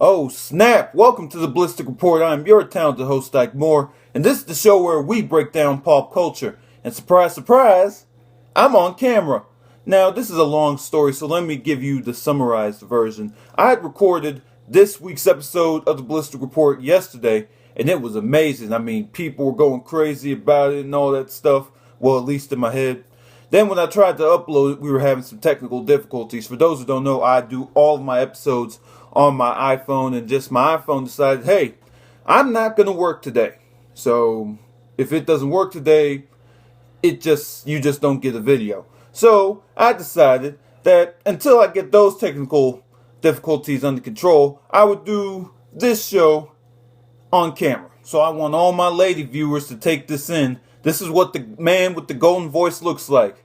Oh snap! Welcome to the Ballistic Report. I'm your talented host, Ike Moore, and this is the show where we break down pop culture. And surprise, surprise, I'm on camera. Now, this is a long story, so let me give you the summarized version. I had recorded this week's episode of the Ballistic Report yesterday, and it was amazing. I mean, people were going crazy about it and all that stuff. Well, at least in my head. Then when I tried to upload it, we were having some technical difficulties. For those who don't know, I do all of my episodes on my iPhone, and just my iPhone decided, hey, I'm not going to work today. So if it doesn't work today, you just don't get a video. So I decided that until I get those technical difficulties under control, I would do this show on camera. So I want all my lady viewers to take this in. This is what the man with the golden voice looks like.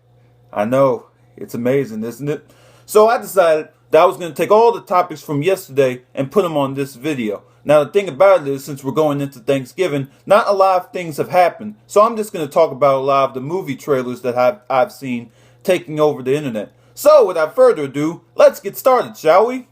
I know, it's amazing, isn't it? So I decided that I was going to take all the topics from yesterday and put them on this video. Now the thing about it is, since we're going into Thanksgiving, not a lot of things have happened. So I'm just going to talk about a lot of the movie trailers that I've seen taking over the internet. So without further ado, let's get started, shall we?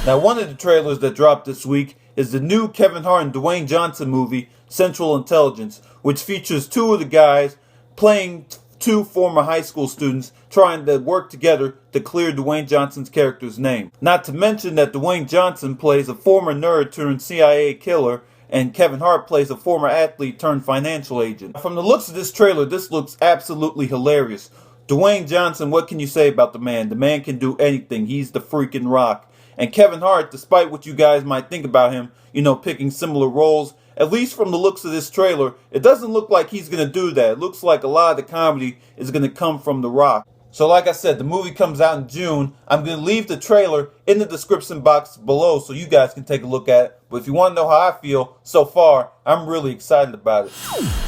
Now one of the trailers that dropped this week is the new Kevin Hart and Dwayne Johnson movie, Central Intelligence, which features two of the guys playing two former high school students trying to work together to clear Dwayne Johnson's character's name. Not to mention that Dwayne Johnson plays a former nerd turned CIA killer, and Kevin Hart plays a former athlete turned financial agent. From the looks of this trailer, this looks absolutely hilarious. Dwayne Johnson, what can you say about the man? The man can do anything. He's the freaking Rock. And Kevin Hart, despite what you guys might think about him, picking similar roles, at least from the looks of this trailer, it doesn't look like he's going to do that. It looks like a lot of the comedy is going to come from The Rock. So like I said, the movie comes out in June. I'm going to leave the trailer in the description box below so you guys can take a look at it. But if you want to know how I feel so far, I'm really excited about it.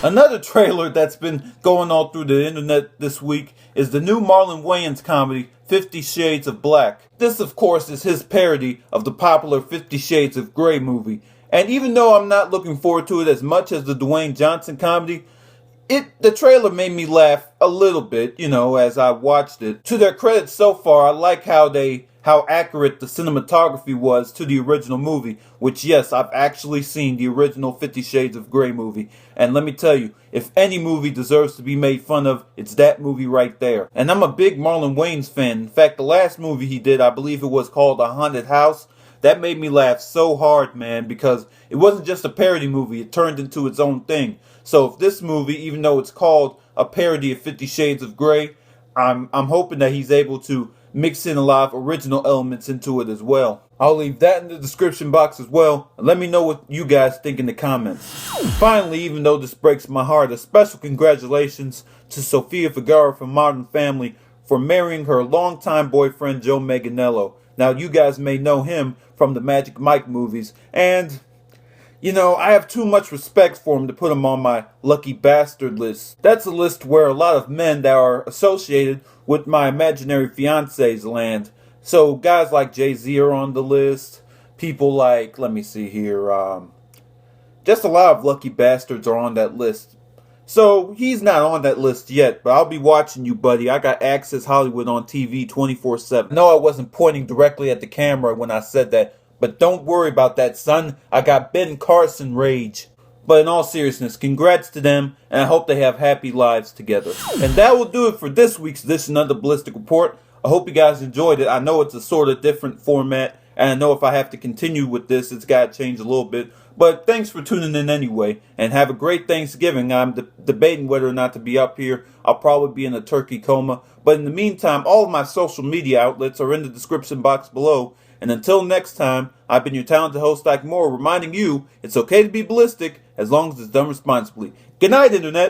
Another trailer that's been going all through the internet this week is the new Marlon Wayans comedy, 50 Shades of Black. This, of course, is his parody of the popular 50 Shades of Grey movie. And even though I'm not looking forward to it as much as the Dwayne Johnson comedy, the trailer made me laugh a little bit, as I watched it. To their credit so far, I like how accurate the cinematography was to the original movie, which, yes, I've actually seen the original 50 Shades of Grey movie. And let me tell you, if any movie deserves to be made fun of, it's that movie right there. And I'm a big Marlon Wayans fan. In fact, the last movie he did, I believe it was called A Haunted House. That made me laugh so hard, man, because it wasn't just a parody movie. It turned into its own thing. So if this movie, even though it's called a parody of 50 Shades of Grey, I'm hoping that he's able to mix in a lot of original elements into it as well. I'll leave that in the description box as well, and let me know what you guys think in the comments. And finally, even though this breaks my heart, a special congratulations to Sofia Vergara from Modern Family for marrying her longtime boyfriend Joe Manganiello. Now, you guys may know him from the Magic Mike movies, and I have too much respect for him to put him on my lucky bastard list. That's a list where a lot of men that are associated with my imaginary fiancés land. So guys like Jay-Z are on the list. People like, let me see here, just a lot of lucky bastards are on that list. So he's not on that list yet, but I'll be watching you, buddy. I got Access Hollywood on TV 24/7. No, I wasn't pointing directly at the camera when I said that. But don't worry about that, son. I got Ben Carson rage. But in all seriousness, congrats to them, and I hope they have happy lives together. And that will do it for this week's edition of the Ballistic Report. I hope you guys enjoyed it. I know it's a sort of different format, and I know if I have to continue with this, it's got to change a little bit. But thanks for tuning in anyway, and have a great Thanksgiving. I'm debating whether or not to be up here. I'll probably be in a turkey coma. But in the meantime, all of my social media outlets are in the description box below. And until next time, I've been your talented host, Ike Moore, reminding you it's okay to be ballistic as long as it's done responsibly. Good night, Internet.